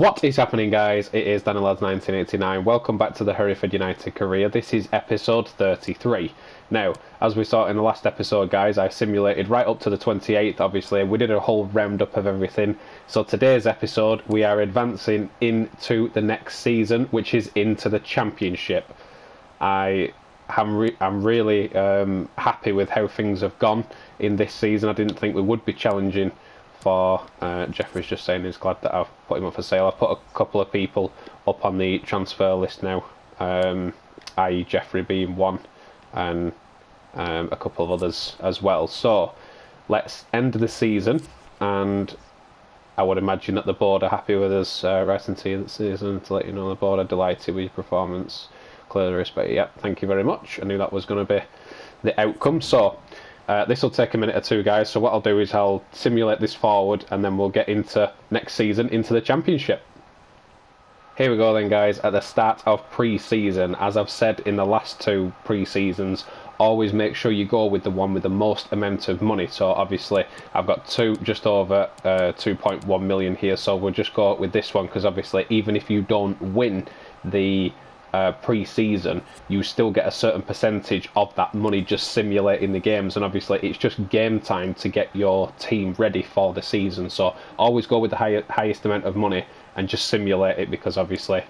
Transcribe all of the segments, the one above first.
What is happening, guys? It is Danny Lads 1989. Welcome back to the Hereford United career. This is episode 33. Now, as we saw in the last episode, guys, I simulated right up to the 28th, obviously. We did a whole roundup of everything. So today's episode, we are advancing into the next season, which is into the Championship. I'm really happy with how things have gone in this season. I didn't think we would be challenging for Jeffrey's just saying he's glad that I've put him up for sale. I've put a couple of people up on the transfer list now, i.e. Jeffrey being one, and a couple of others as well. So let's end the season, and I would imagine that the board are happy with us right into the season. To let you know, the board are delighted with your performance. Clearly respect. Yep, thank you very much. I knew that was going to be the outcome. So this will take a minute or two, guys. So what I'll do is I'll simulate this forward, and then we'll get into next season, into the Championship. Here we go then, guys, at the start of pre-season. As I've said in the last two pre-seasons, always make sure you go with the one with the most amount of money. So obviously I've got just over 2.1 million here, so we'll just go with this one, because obviously even if you don't win the pre-season, you still get a certain percentage of that money just simulating the games, and obviously it's just game time to get your team ready for the season. So always go with the highest amount of money and just simulate it, because obviously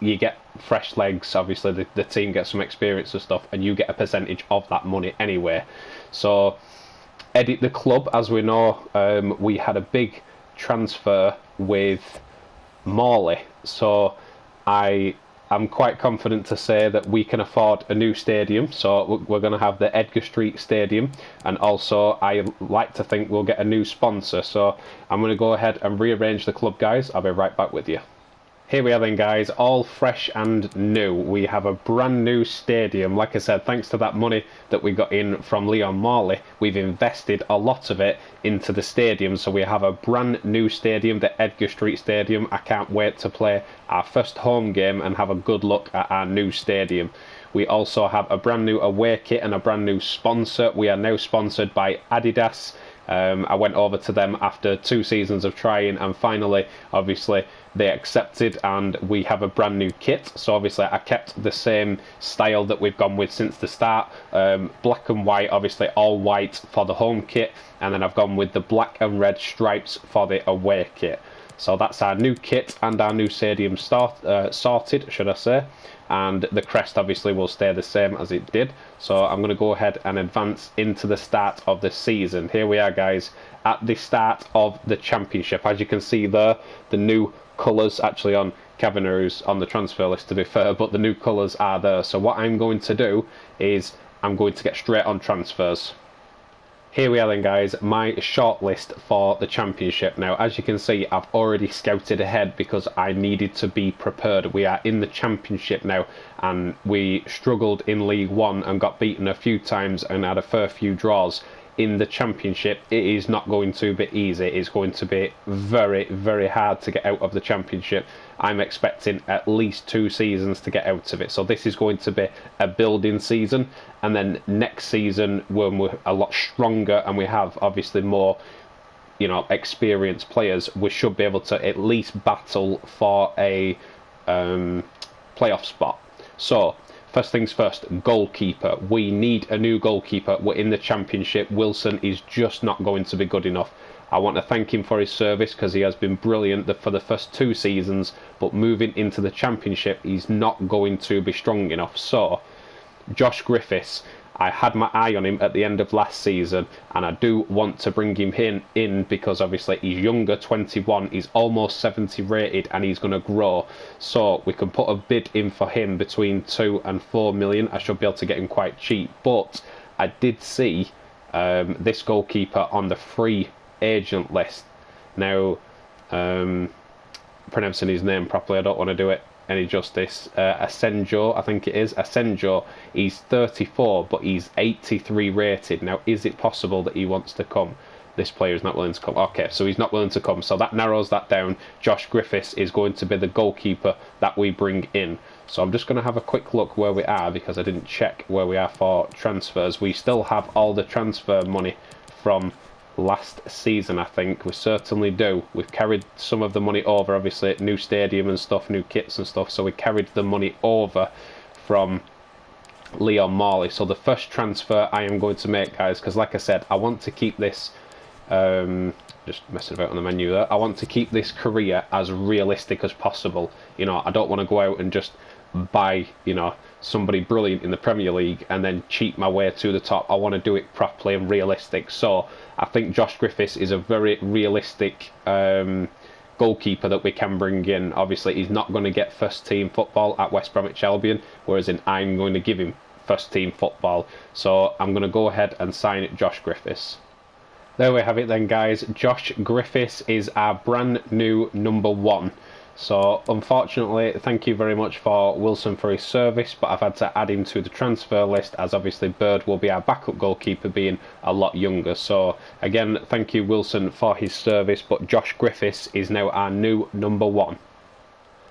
you get fresh legs, obviously the team gets some experience and stuff, and you get a percentage of that money anyway. So edit the club, as we know, we had a big transfer with Morley, so I'm quite confident to say that we can afford a new stadium. So we're going to have the Edgar Street Stadium, and also I like to think we'll get a new sponsor. So I'm going to go ahead and rearrange the club, guys. I'll be right back with you. Here we are then, guys, all fresh and new. We have a brand new stadium. Like I said, thanks to that money that we got in from Leon Morley, we've invested a lot of it into the stadium. So we have a brand new stadium, the Edgar Street Stadium. I can't wait to play our first home game and have a good look at our new stadium. We also have a brand new away kit and a brand new sponsor. We are now sponsored by Adidas. I went over to them after 2 seasons of trying, and finally, obviously, they accepted, and we have a brand new kit. So obviously I kept the same style that we've gone with since the start, black and white, obviously all white for the home kit, and then I've gone with the black and red stripes for the away kit. So that's our new kit and our new stadium sorted, should I say. And the crest obviously will stay the same as it did. So I'm going to go ahead and advance into the start of the season. Here we are, guys, at the start of the Championship. As you can see there, the new colours actually on Kavanagh's on the transfer list, to be fair, but the new colours are there. So what I'm going to do is I'm going to get straight on transfers. Here we are then, guys, my shortlist for the Championship. Now, as you can see, I've already scouted ahead because I needed to be prepared. We are in the Championship now, and we struggled in League One and got beaten a few times and had a fair few draws. In the Championship, it is not going to be easy. It's going to be very, very hard to get out of the Championship. I'm expecting at least 2 seasons to get out of it. So this is going to be a building season, and then next season, when we're a lot stronger and we have obviously more, experienced players, we should be able to at least battle for a playoff spot. So first things first, goalkeeper. We need a new goalkeeper. We're in the Championship. Wilson is just not going to be good enough. I want to thank him for his service, because he has been brilliant for the first 2 seasons, but moving into the Championship, he's not going to be strong enough. So, Josh Griffiths, I had my eye on him at the end of last season, and I do want to bring him in because obviously he's younger, 21, he's almost 70 rated, and he's going to grow. So we can put a bid in for him between 2 and 4 million. I should be able to get him quite cheap. But I did see this goalkeeper on the free agent list. Now, pronouncing his name properly, I don't want to do it any justice. Asenjo, I think it is. Asenjo, he's 34, but he's 83 rated. Now, is it possible that he wants to come? This player is not willing to come. Okay, so he's not willing to come. So that narrows that down. Josh Griffiths is going to be the goalkeeper that we bring in. So I'm just going to have a quick look where we are, because I didn't check where we are for transfers. We still have all the transfer money from last season, I think. We certainly do. We've carried some of the money over, obviously, new stadium and stuff, new kits and stuff, so we carried the money over from Leon Morley. So the first transfer I am going to make, guys, because like I said, I want to keep this just messing about on the menu there. I want to keep this career as realistic as possible. You know, I don't want to go out and just buy, you know, somebody brilliant in the Premier League and then cheat my way to the top. I want to do it properly and realistic. So I think Josh Griffiths is a very realistic goalkeeper that we can bring in. Obviously, he's not going to get first team football at West Bromwich Albion, whereas I'm going to give him first team football. So I'm going to go ahead and sign Josh Griffiths. There we have it then, guys. Josh Griffiths is our brand new number 1. So unfortunately, thank you very much for Wilson for his service, but I've had to add him to the transfer list, as obviously Bird will be our backup goalkeeper, being a lot younger. So again, thank you Wilson for his service, but Josh Griffiths is now our new number 1.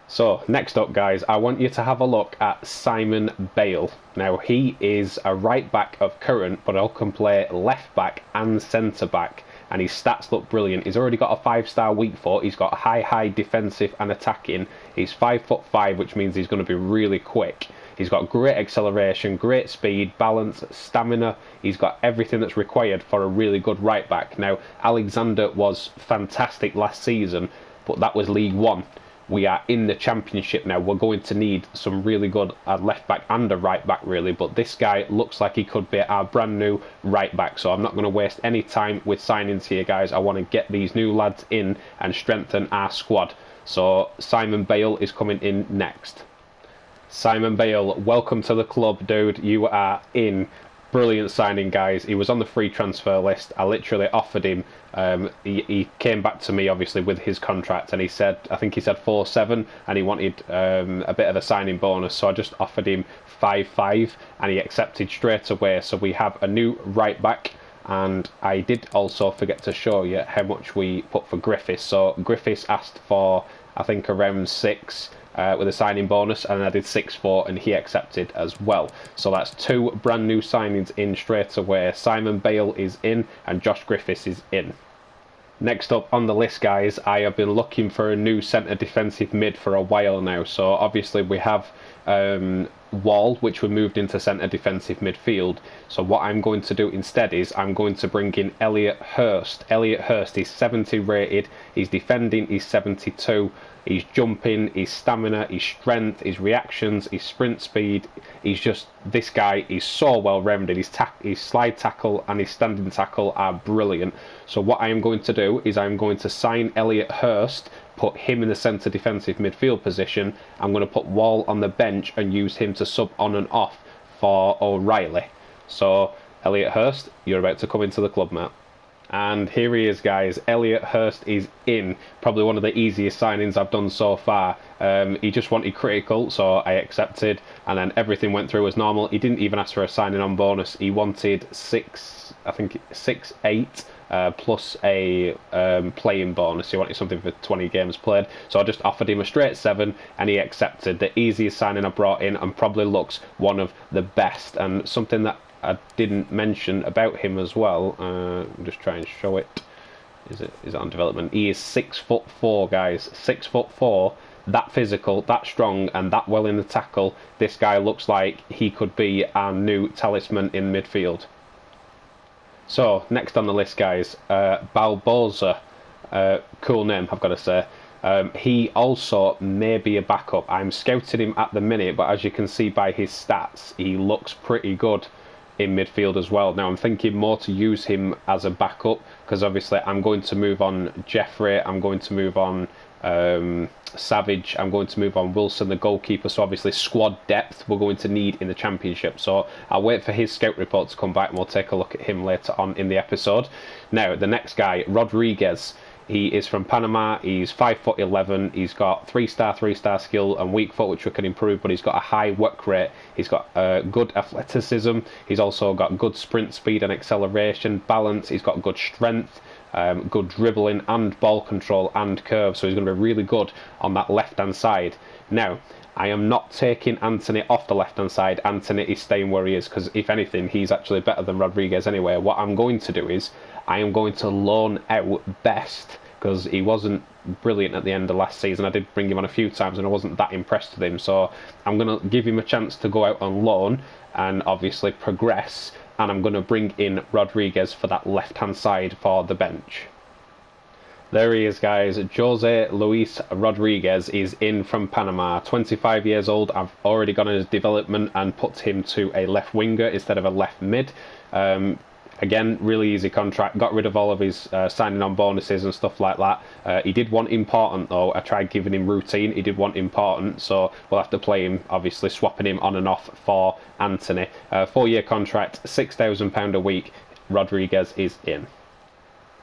So next up, guys, I want you to have a look at Simon Bale. Now, he is a right back of current, but he can play left back and centre back, and his stats look brilliant. He's already got a 5-star weak foot. He's got high defensive and attacking. He's 5'5", which means he's going to be really quick. He's got great acceleration, great speed, balance, stamina. He's got everything that's required for a really good right back. Now, Alexander was fantastic last season, but that was League One. We are in the Championship now. We're going to need some really good left back and a right back, really. But this guy looks like he could be our brand new right back. So I'm not going to waste any time with signings here, guys. I want to get these new lads in and strengthen our squad. So Simon Bale is coming in next. Simon Bale, welcome to the club, dude. You are in. Brilliant signing, guys. He was on the free transfer list. I literally offered him. He came back to me, obviously, with his contract, and he said, I think he said 4.7, and he wanted a bit of a signing bonus. So I just offered him 5.5, and he accepted straight away. So we have a new right back, and I did also forget to show you how much we put for Griffiths. So Griffiths asked for, I think, around 6. With a signing bonus, and I did 6.4, and he accepted as well. So that's 2 brand new signings in straight away. Simon Bale is in, and Josh Griffiths is in. Next up on the list, guys, I have been looking for a new centre defensive mid for a while now. So obviously we have Wall, which we moved into centre defensive midfield. So what I'm going to do instead is I'm going to bring in Elliot Hurst. Elliot Hurst is 70 rated, he's defending, he's 72. He's jumping, his stamina, his strength, his reactions, his sprint speed. He's just, this guy is so well rounded. His slide tackle and his standing tackle are brilliant. So what I am going to do is I'm going to sign Elliot Hurst, put him in the centre defensive midfield position. I'm going to put Wall on the bench and use him to sub on and off for O'Reilly. So Elliot Hurst, you're about to come into the club, mate. And here he is, guys. Elliot Hurst is in. Probably one of the easiest signings I've done so far. He just wanted critical, so I accepted, and then everything went through as normal. He didn't even ask for a signing on bonus. He wanted 6'8", plus a playing bonus. He wanted something for 20 games played. So I just offered him a straight 7, and he accepted. The easiest signing I brought in, and probably looks one of the best. And something that I didn't mention about him as well. Just try and show it. Is it on development? He is 6'4", guys. 6'4", that physical, that strong, and that well in the tackle. This guy looks like he could be our new talisman in midfield. So next on the list, guys, Balboza. Cool name, I've got to say. He also may be a backup. I'm scouting him at the minute, but as you can see by his stats, he looks pretty good in midfield as well. Now I'm thinking more to use him as a backup, because obviously I'm going to move on Jeffrey, I'm going to move on Savage, I'm going to move on Wilson, the goalkeeper. So obviously squad depth we're going to need in the Championship. So I'll wait for his scout report to come back, and we'll take a look at him later on in the episode. Now the next guy, Rodriguez. He is from Panama. He's 5'11". He's got 3-star skill and weak foot, which we can improve, but he's got a high work rate. He's got good athleticism. He's also got good sprint speed and acceleration, balance. He's got good strength, good dribbling and ball control and curve. So he's going to be really good on that left-hand side. Now, I am not taking Anthony off the left-hand side. Anthony is staying where he is because, if anything, he's actually better than Rodriguez anyway. What I'm going to do is I am going to loan out Best, because he wasn't brilliant at the end of last season. I did bring him on a few times and I wasn't that impressed with him, so I'm going to give him a chance to go out on loan and obviously progress, and I'm going to bring in Rodriguez for that left-hand side for the bench. There he is, guys. Jose Luis Rodriguez is in from Panama. 25 years old. I've already gone in his development and put him to a left winger instead of a left mid. Again, really easy contract. Got rid of all of his signing on bonuses and stuff like that. He did want important though. I tried giving him routine. He did want important, so we'll have to play him, obviously swapping him on and off for Anthony. 4-year contract, £6,000 a week. Rodriguez is in.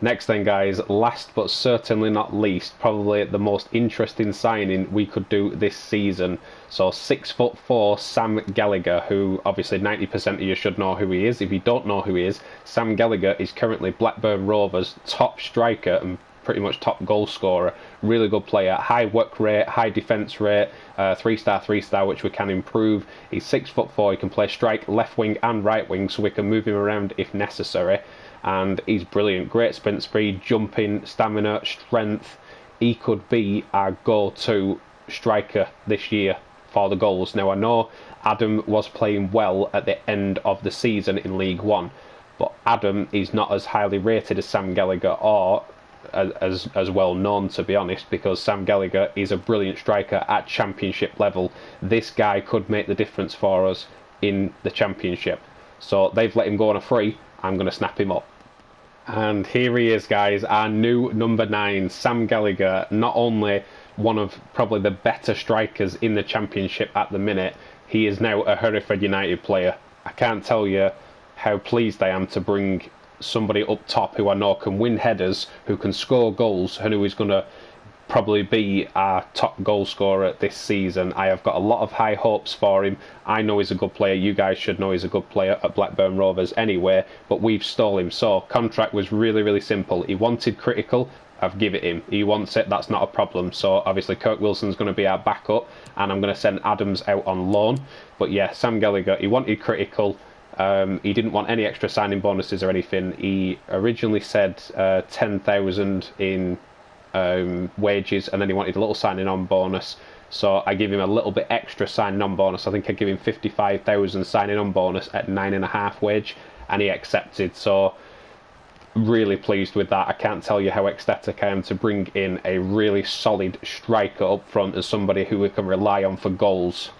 Next then, guys, last but certainly not least, probably the most interesting signing we could do this season. So 6'4" Sam Gallagher, who obviously 90% of you should know who he is. If you don't know who he is, Sam Gallagher is currently Blackburn Rovers' top striker and pretty much top goal scorer. Really good player, high work rate, high defence rate, 3-star, which we can improve. He's 6'4", he can play strike, left wing and right wing, so we can move him around if necessary. And he's brilliant, great sprint speed, jumping, stamina, strength. He could be our go-to striker this year for the goals. Now, I know Adam was playing well at the end of the season in League One, but Adam is not as highly rated as Sam Gallagher, or as well known, to be honest, because Sam Gallagher is a brilliant striker at Championship level. This guy could make the difference for us in the Championship. So they've let him go on a free. I'm going to snap him up. And here he is, guys, our new number 9, Sam Gallagher. Not only one of probably the better strikers in the Championship at the minute, he is now a Hereford United player. I can't tell you how pleased I am to bring somebody up top who I know can win headers, who can score goals, and who is going to probably be our top goal scorer this season. I have got a lot of high hopes for him. I know he's a good player. You guys should know he's a good player at Blackburn Rovers anyway, but we've stole him. So contract was really simple. He wanted critical. I've given it him. He wants it. That's not a problem. So obviously Kirk Wilson's going to be our backup, and I'm going to send Adams out on loan. But yeah, Sam Gallagher, he wanted critical. He didn't want any extra signing bonuses or anything. He originally said 10,000 in wages, and then he wanted a little signing on bonus, so I give him a little bit extra signing on bonus. I think I give him 55,000 signing on bonus at 9.5 wage, and he accepted. So really pleased with that. I can't tell you how ecstatic I am to bring in a really solid striker up front as somebody who we can rely on for goals.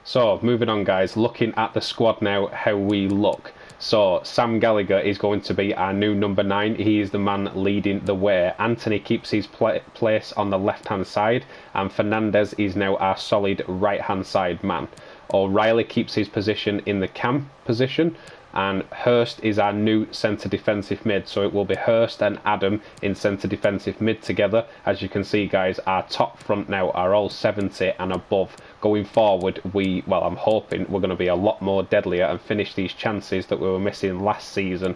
So moving on, guys, looking at the squad now, how we look. So Sam Gallagher is going to be our new number 9. He is the man leading the way. Anthony keeps his place on the left-hand side, and Fernandez is now our solid right-hand side man. O'Reilly keeps his position in the cam position, and Hurst is our new centre defensive mid. So it will be Hurst and Adam in centre defensive mid together. As you can see, guys, our top front now are all 70 and above. Going forward, I'm hoping we're going to be a lot more deadlier and finish these chances that we were missing last season.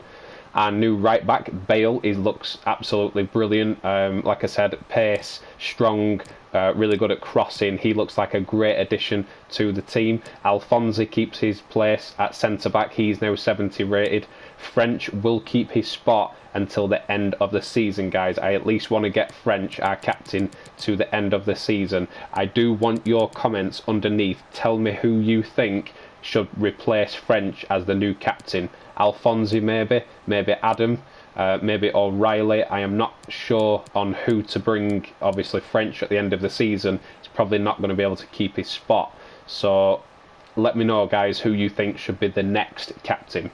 Our new right back, Bale, looks absolutely brilliant. Like I said, pace, strong, really good at crossing. He looks like a great addition to the team. Alphonse keeps his place at centre-back. He's now 70 rated. French will keep his spot until the end of the season, guys. I at least want to get French, our captain, to the end of the season. I do want your comments underneath. Tell me who you think should replace French as the new captain. Alphonse maybe Adam, maybe O'Reilly. I am not sure on who to bring. Obviously French at the end of the season is probably not going to be able to keep his spot. So let me know, guys, who you think should be the next captain.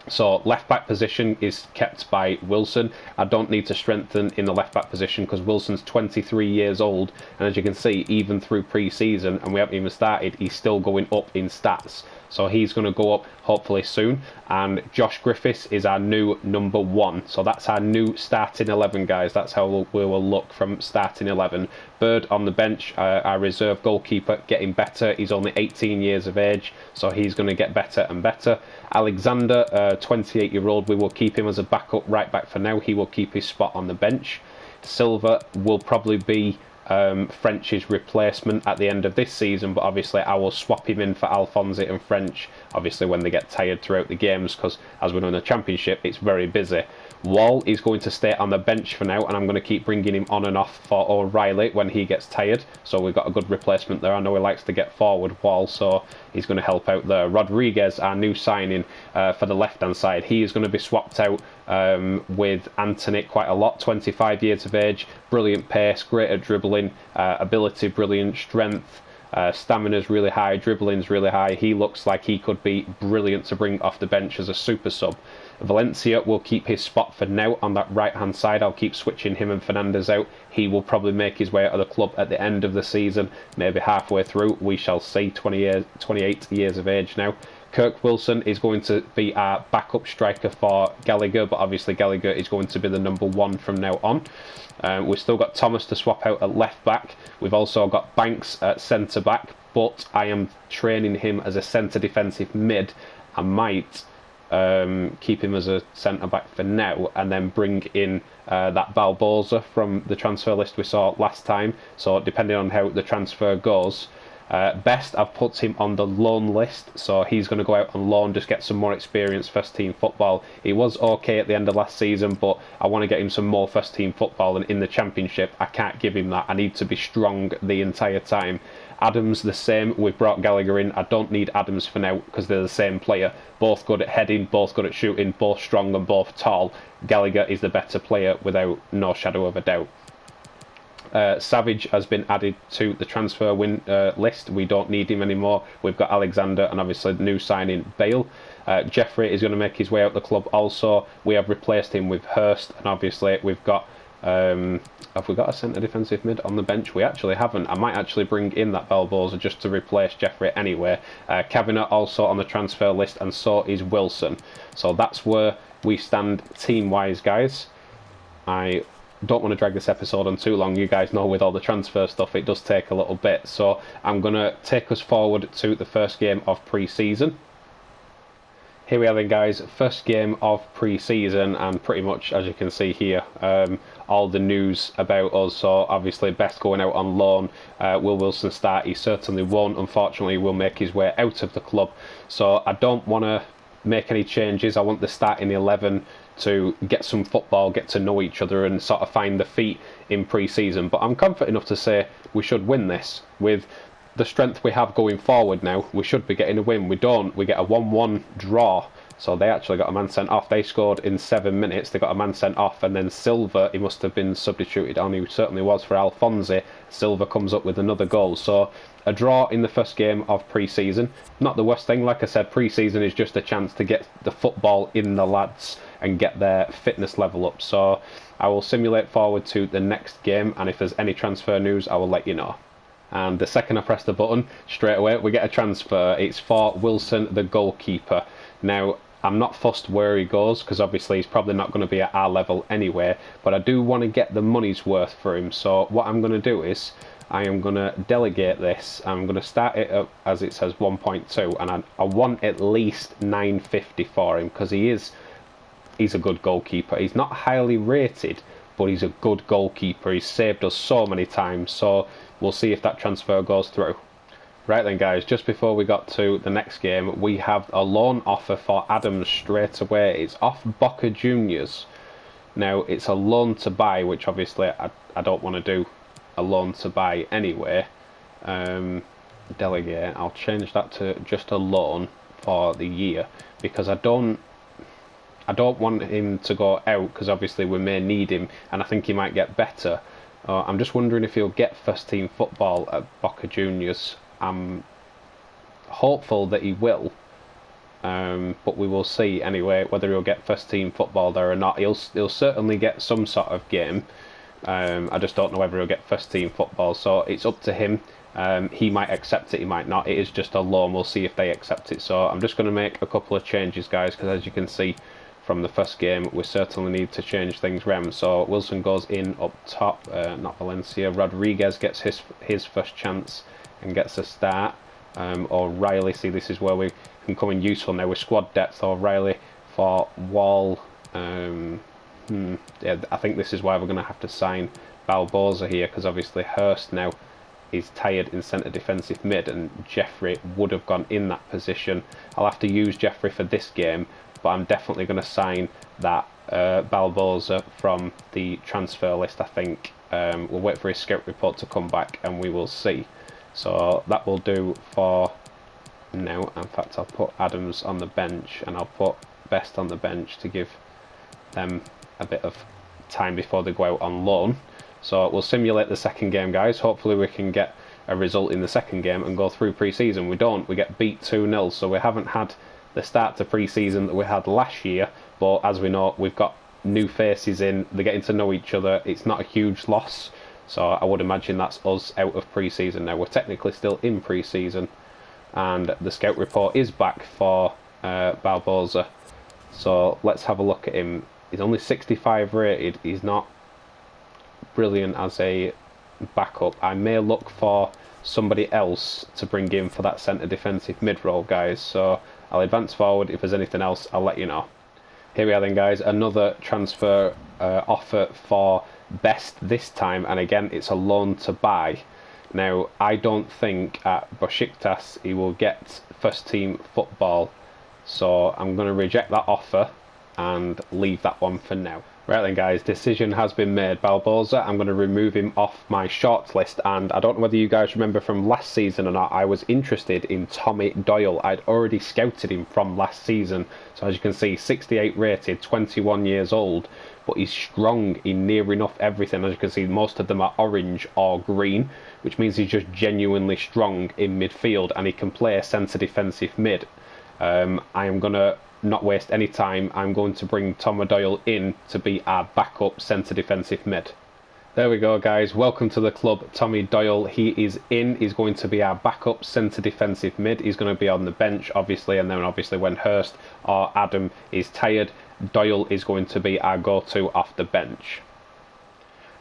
So left back position is kept by Wilson. I don't need to strengthen in the left back position because Wilson's 23 years old, and as you can see, even through pre-season, and we haven't even started, he's still going up in stats. So he's going to go up hopefully soon. And Josh Griffiths is our new number 1. So that's our new starting 11, guys. That's how we will look from starting 11. Bird on the bench, our reserve goalkeeper, getting better. He's only 18 years of age, so he's going to get better and better. Alexander, 28-year-old, we will keep him as a backup right back for now. He will keep his spot on the bench. Silva will probably be French's replacement at the end of this season, but obviously I will swap him in for Alphonse and French, obviously when they get tired throughout the games, because as we know in the Championship, it's very busy. Wall is going to stay on the bench for now, and I'm going to keep bringing him on and off for O'Reilly when he gets tired, so we've got a good replacement there. I know he likes to get forward, Wall, so he's going to help out there. Rodriguez, our new signing for the left-hand side, he is going to be swapped out with Anthony quite a lot. 25 years of age, brilliant pace, great at dribbling, ability brilliant, strength, stamina's really high, dribbling's really high. He looks like he could be brilliant to bring off the bench as a super sub. Valencia will keep his spot for now on that right hand side. I'll keep switching him and Fernandez out. He will probably make his way out of the club at the end of the season, maybe halfway through. We shall see. 28 years of age now. Kirk Wilson is going to be our backup striker for Gallagher, but obviously Gallagher is going to be the number one from now on. We've still got Thomas to swap out at left back. We've also got Banks at centre back, but I am training him as a centre defensive mid. I might keep him as a centre back for now, and then bring in that Barbosa from the transfer list we saw last time. So depending on how the transfer goes, Best, I've put him on the loan list, so he's going to go out on loan, just get some more experience first team football. He was okay at the end of last season, but I want to get him some more first team football, and in the Championship I can't give him that. I need to be strong the entire time. Adams the same. We've brought Gallagher in. I don't need Adams for now because they're the same player. Both good at heading, both good at shooting, both strong and both tall. Gallagher is the better player without no shadow of a doubt. Savage has been added to the transfer list. We don't need him anymore. We've got Alexander and obviously the new signing Bale. Jeffrey is going to make his way out the club also. We have replaced him with Hurst, and obviously we've got have we got a centre defensive mid on the bench? We actually haven't. I might actually bring in that Barbosa just to replace Jeffrey anyway. Kavanagh also on the transfer list, and so is Wilson. So that's where we stand team wise, guys. I don't want to drag this episode on too long. You guys know with all the transfer stuff it does take a little bit, so I'm going to take us forward to the first game of pre-season. Here we are then, guys, first game of pre-season, and pretty much as you can see here, all the news about us. So obviously Best going out on loan, will Wilson start? He certainly won't. Unfortunately, he will make his way out of the club, so I don't want to make any changes. I want the starting 11 to get some football, get to know each other and sort of find the feet in pre-season. But I'm confident enough to say we should win this. With the strength we have going forward now, we should be getting a win. We don't. We get a 1-1 draw. So they actually got a man sent off. They scored in 7 minutes. They got a man sent off, and then Silva, he must have been substituted on. He certainly was for Alphonse. Silva comes up with another goal. So a draw in the first game of pre-season. Not the worst thing. Like I said, pre-season is just a chance to get the football in the lads and get their fitness level up. So I will simulate forward to the next game, and if there's any transfer news, I will let you know. And the second I press the button, straight away we get a transfer. It's for Wilson, the goalkeeper. Now, I'm not fussed where he goes, because obviously he's probably not going to be at our level anyway, but I do want to get the money's worth for him. So what I'm going to do is, I am going to delegate this. I'm going to start it up as it says 1.2, and I want at least 950 for him, because he's a good goalkeeper. He's not highly rated, but he's a good goalkeeper. He's saved us so many times, so we'll see if that transfer goes through. Right then, guys, just before we got to the next game, we have a loan offer for Adams straight away. It's off Boca Juniors. Now, it's a loan to buy, which obviously I don't want to do a loan to buy anyway. Delegate, I'll change that to just a loan for the year, because I don't want him to go out, because obviously we may need him, and I think he might get better. I'm just wondering if he'll get first team football at Boca Juniors. I'm hopeful that he will, but we will see anyway whether he'll get first team football there or not. He'll certainly get some sort of game. I just don't know whether he'll get first team football, so it's up to him. He might accept it, he might not. It is just a loan. We'll see if they accept it. So I'm just going to make a couple of changes, guys, because as you can see from the first game, we certainly need to change things around. So Wilson goes in up top, not Valencia. Rodriguez gets his first chance and gets a start. O'Reilly, see, this is where we can come in useful now with squad depth. O'Reilly for Wall. Yeah, I think this is why we're going to have to sign Barbosa here, because obviously Hurst now is tired in centre defensive mid, and Jeffrey would have gone in that position. I'll have to use Jeffrey for this game, but I'm definitely going to sign that Barbosa from the transfer list, I think. We'll wait for his scout report to come back and we will see. So that will do for now. In fact, I'll put Adams on the bench and I'll put Best on the bench to give them a bit of time before they go out on loan. So we'll simulate the second game, guys. Hopefully we can get a result in the second game and go through pre-season. We don't. We get beat 2-0, so we haven't had the start to pre-season that we had last year. But as we know, we've got new faces in. They're getting to know each other. It's not a huge loss. So I would imagine that's us out of pre-season now. We're technically still in pre-season. And the scout report is back for Barbosa. So let's have a look at him. He's only 65 rated. He's not brilliant as a backup. I may look for somebody else to bring in for that centre defensive mid role, guys. So I'll advance forward. If there's anything else, I'll let you know. Here we are then, guys. Another transfer offer for Best this time. And again, it's a loan to buy. Now, I don't think at Besiktas he will get first team football. So I'm going to reject that offer and leave that one for now. Right then, guys, decision has been made. Barbosa, I'm going to remove him off my short list, and I don't know whether you guys remember from last season or not, I was interested in Tommy Doyle. I'd already scouted him from last season, so as you can see, 68 rated, 21 years old, but he's strong in near enough everything. As you can see, most of them are orange or green, which means he's just genuinely strong in midfield, and he can play centre defensive mid. I am going to not waste any time. I'm going to bring Tom Doyle in to be our backup centre defensive mid. There we go, guys. Welcome to the club, Tommy Doyle. He is in. He's going to be our backup centre defensive mid. He's going to be on the bench, obviously, and then obviously when Hurst or Adam is tired, Doyle is going to be our go-to off the bench.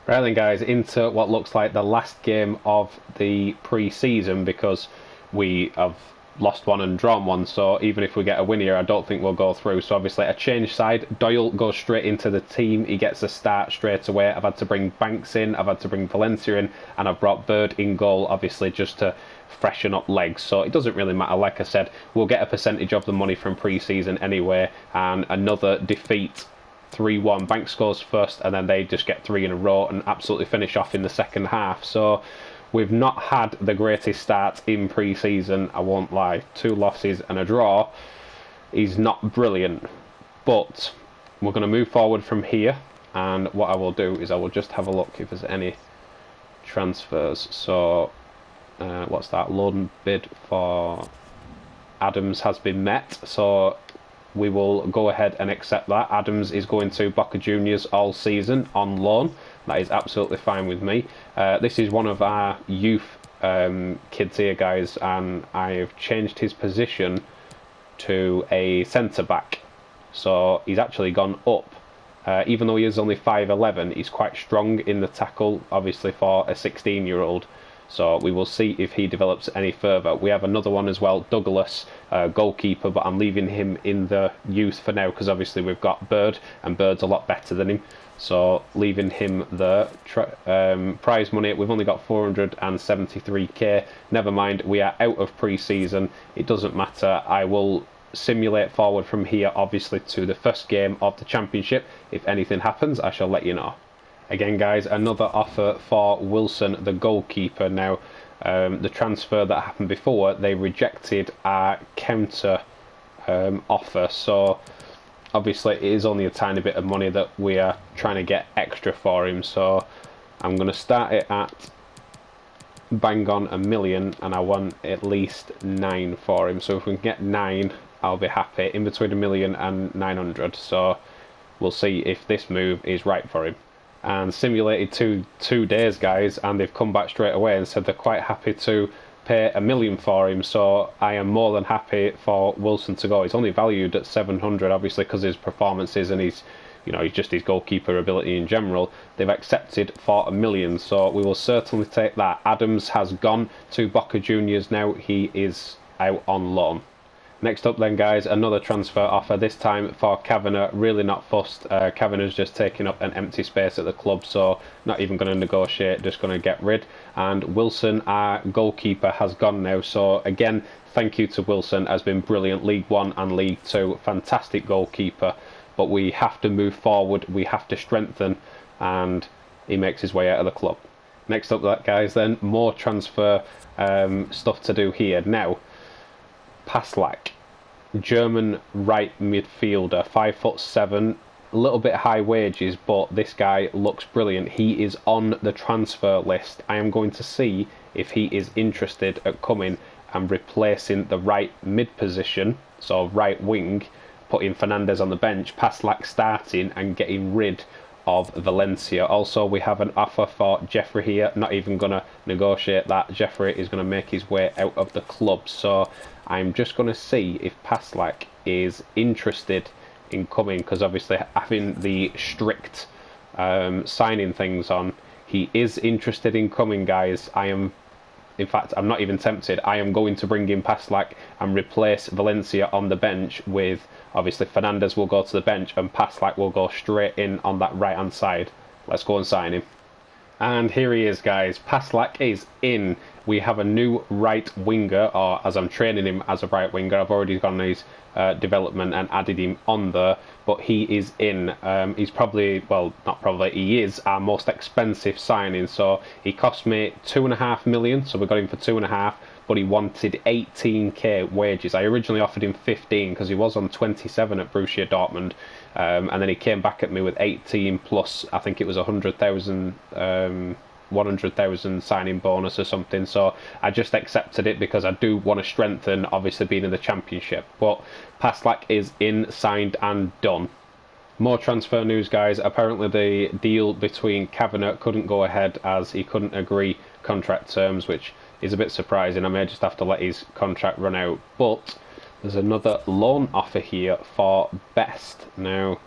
Right then, guys, into what looks like the last game of the pre-season, because we have lost one and drawn one, so even if we get a win here, I don't think we'll go through. So obviously a change side. Doyle goes straight into the team. He gets a start straight away. I've had to bring Banks in, I've had to bring Valencia in, and I've brought Bird in goal, obviously just to freshen up legs. So it doesn't really matter. Like I said, we'll get a percentage of the money from pre-season anyway. And another defeat, 3-1. Banks scores first, and then they just get 3 in a row and absolutely finish off in the second half. So we've not had the greatest start in pre-season, I won't lie. 2 losses and a draw is not brilliant. But we're going to move forward from here. And what I will do is I will just have a look if there's any transfers. So, what's that? Loan bid for Adams has been met. So we will go ahead and accept that. Adams is going to Boca Juniors all season on loan. That is absolutely fine with me. This is one of our youth kids here, guys, and I've changed his position to a centre-back. So he's actually gone up. Even though he is only 5'11", he's quite strong in the tackle, obviously, for a 16-year-old. So we will see if he develops any further. We have another one as well, Douglas, goalkeeper, but I'm leaving him in the youth for now because obviously we've got Bird, and Bird's a lot better than him. So leaving him there. Prize money, we've only got 473k. Never mind, we are out of pre-season. It doesn't matter. I will simulate forward from here, obviously, to the first game of the championship. If anything happens, I shall let you know. Again, guys, another offer for Wilson, the goalkeeper. Now, the transfer that happened before, they rejected our counter offer. So obviously it is only a tiny bit of money that we are trying to get extra for him. So I'm going to start it at bang on $1 million, and I want at least 9 for him. So if we can get 9, I'll be happy. In between $1 million and 900. So we'll see if this move is right for him. And simulated two days, guys, and they've come back straight away and said they're quite happy to pay $1 million for him. So I am more than happy for Wilson to go. He's only valued at 700, obviously, because his performances and his, he's just his goalkeeper ability in general. They've accepted for $1 million, so we will certainly take that. Adams has gone to Boca Juniors now. He is out on loan. Next up then, guys, another transfer offer, this time for Kavanagh. Really not fussed. Kavanagh's just taking up an empty space at the club, so not even going to negotiate, just going to get rid. And Wilson, our goalkeeper, has gone now. So again, thank you to Wilson, has been brilliant. League One and League Two, fantastic goalkeeper. But we have to move forward, we have to strengthen, and he makes his way out of the club. Next up, that guys, then more transfer stuff to do here now. Paslak, German right midfielder, 5'7", a little bit high wages, but this guy looks brilliant. He is on the transfer list. I am going to see if he is interested at coming and replacing the right mid position, so right wing, putting Fernandez on the bench, Paslak starting and getting rid of Valencia. Also, we have an offer for Jeffrey here. Not even going to negotiate that. Jeffrey is going to make his way out of the club. So I'm just going to see if Paslak is interested in coming, because obviously having the strict signing things on, he is interested in coming, guys. In fact, I'm not even tempted. I am going to bring in Paslak and replace Valencia on the bench with, obviously, Fernandez will go to the bench and Paslak will go straight in on that right-hand side. Let's go and sign him. And here he is, guys. Paslak is in. We have a new right winger, or as I'm training him as a right winger, I've already gone his development and added him on there, but he is in. He's probably, well, not probably, he is our most expensive signing. So he cost me 2.5 million, so we got him for 2.5, but he wanted 18k wages. I originally offered him 15 because he was on 27 at Borussia Dortmund, and then he came back at me with 18 plus, I think it was 100,000 signing bonus or something. So I just accepted it because I do want to strengthen, obviously being in the Championship. But Paslak is in, signed and done. More transfer news, guys. Apparently the deal between Kavanagh couldn't go ahead as he couldn't agree contract terms, which is a bit surprising. I may just have to let his contract run out. But there's another loan offer here for Best. Now,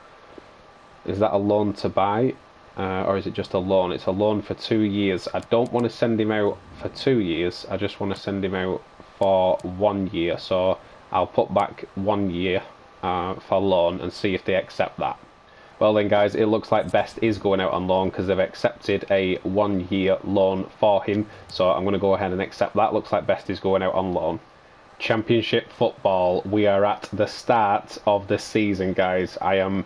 is that a loan to buy? Or is it just a loan? It's a loan for 2 years. I don't want to send him out for 2 years. I just want to send him out for 1 year. So I'll put back 1 year for loan and see if they accept that. Well then, guys, it looks like Best is going out on loan because they've accepted a 1 year loan for him. So I'm going to go ahead and accept that. Looks like Best is going out on loan. Championship football. We are at the start of the season, guys. I am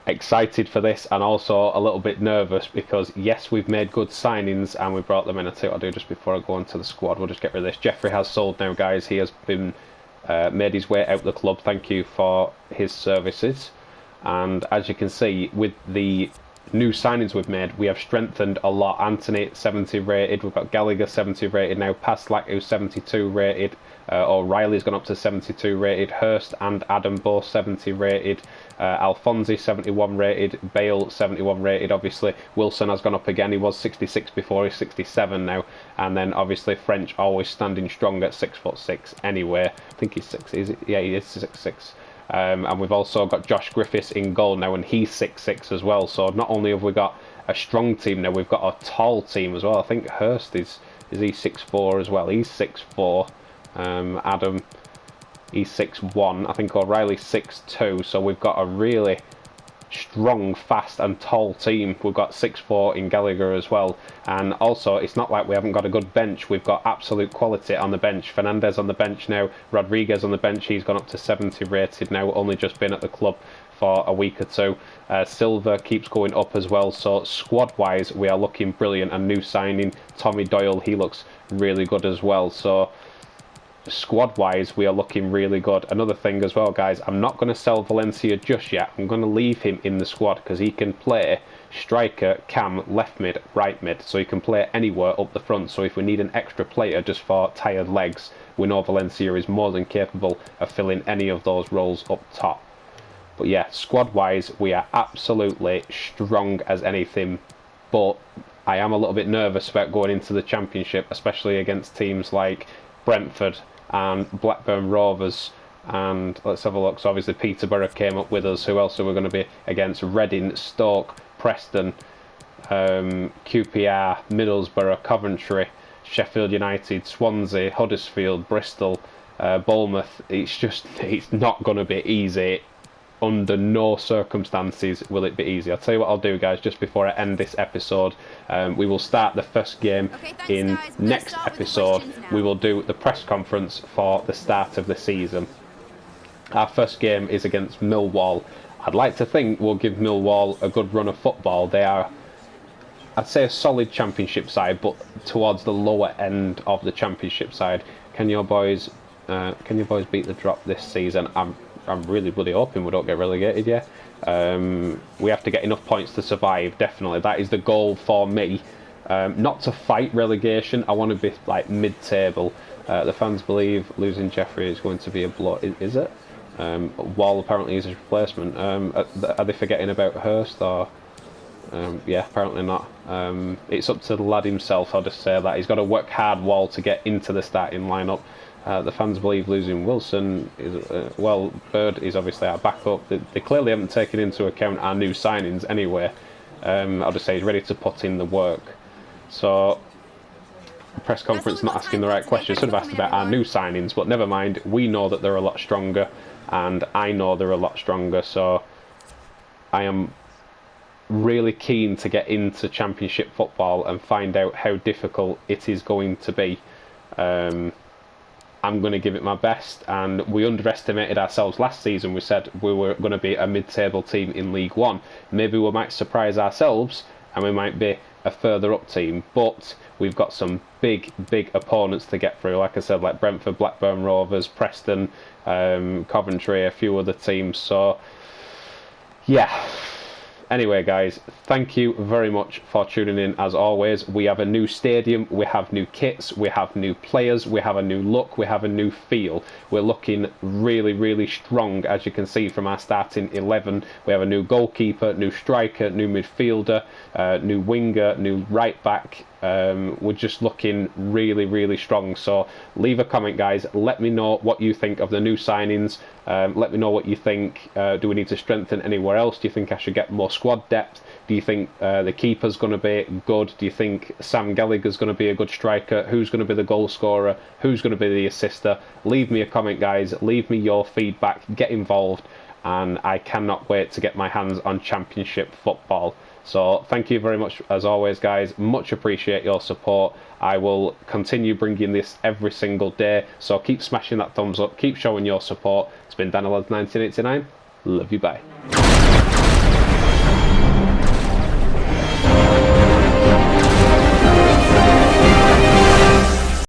excited for this and also a little bit nervous because yes, we've made good signings and we brought them in. I'll tell you what I'll do just before I go into the squad. We'll just get rid of this. Jeffrey has sold now, guys. He has been made his way out of the club. Thank you for his services. And as you can see, with the new signings we've made, we have strengthened a lot. Anthony 70 rated, we've got Gallagher 70 rated now, Paslak who's 72 rated, O'Reilly's gone up to 72 rated, Hurst and Adam both 70 rated, Alfonsi 71 rated, Bale 71 rated. Obviously Wilson has gone up again. He was 66 before, he's 67 now. And then obviously French always standing strong at 6'6" anyway. I think he's 6, is it? Yeah, he is 6'6". And we've also got Josh Griffiths in goal now, and he's 6'6" as well. So not only have we got a strong team now, we've got a tall team as well. I think Hurst is he 6'4" as well? He's 6'4". Adam, he's 6'1". I think O'Reilly's 6'2". So we've got a really strong, fast and tall team. We've got 6'4" in Gallagher as well, and also it's not like we haven't got a good bench. We've got absolute quality on the bench. Fernandez on the bench now, Rodriguez on the bench, he's gone up to 70 rated now, only just been at the club for a week or two. Silva keeps going up as well. So squad wise we are looking brilliant. And new signing Tommy Doyle, he looks really good as well. So squad wise we are looking really good. Another thing as well, guys, I'm not going to sell Valencia just yet. I'm going to leave him in the squad because he can play striker, cam, left mid, right mid, so he can play anywhere up the front. So if we need an extra player just for tired legs, we know Valencia is more than capable of filling any of those roles up top. But yeah, squad wise we are absolutely strong as anything, but I am a little bit nervous about going into the Championship, especially against teams like Brentford and Blackburn Rovers. And let's have a look. So obviously Peterborough came up with us. Who else are we going to be against? Reading, Stoke, Preston, QPR, Middlesbrough, Coventry, Sheffield United, Swansea, Huddersfield, Bristol, Bournemouth, it's not going to be easy. Under no circumstances will it be easy. I'll tell you what I'll do, guys, just before I end this episode. We will start the first game in next episode. We will do the press conference for the start of the season. Our first game is against Millwall. I'd like to think we'll give Millwall a good run of football. They are, I'd say, a solid championship side, but towards the lower end of the championship side. Can your boys beat the drop this season? I'm really bloody hoping we don't get relegated, yeah. We have to get enough points to survive, definitely. That is the goal for me. Not to fight relegation, I want to be like mid-table. The fans believe losing Jeffrey is going to be a blow. Is it? Wall apparently is his replacement. Are they forgetting about Hurst or... yeah, apparently not. It's up to the lad himself, I'll just say that. He's got to work hard, Wall, to get into the starting lineup. The fans believe losing Wilson is... well, Bird is obviously our backup. They clearly haven't taken into account our new signings anyway. I'll just say he's ready to put in the work. So, press conference not asking the right question. Should have asked about our new signings, but never mind. We know that they're a lot stronger, and I know they're a lot stronger, so I am really keen to get into Championship football and find out how difficult it is going to be. I'm going to give it my best, and we underestimated ourselves last season. We said we were going to be a mid-table team in League One. Maybe we might surprise ourselves and we might be a further up team, but we've got some big opponents to get through, like I said, like Brentford, Blackburn Rovers, Preston, Coventry, a few other teams. So yeah, anyway guys, thank you very much for tuning in. As always, we have a new stadium, we have new kits, we have new players, we have a new look, we have a new feel. We're looking really strong, as you can see from our starting 11. We have a new goalkeeper, new striker, new midfielder, new winger, new right back. We're just looking really strong. So leave a comment, guys. Let me know what you think of the new signings. Let me know what you think. Do we need to strengthen anywhere else? Do you think I should get more squad depth? Do you think the keeper's going to be good? Do you think Sam Gallagher's going to be a good striker? Who's going to be the goal scorer? Who's going to be the assister? Leave me a comment, guys. Leave me your feedback. Get involved. And I cannot wait to get my hands on Championship football. So thank you very much, as always, guys. Much appreciate your support. I will continue bringing this every single day. So keep smashing that thumbs up. Keep showing your support. It's been Daniel 1989. Love you, bye.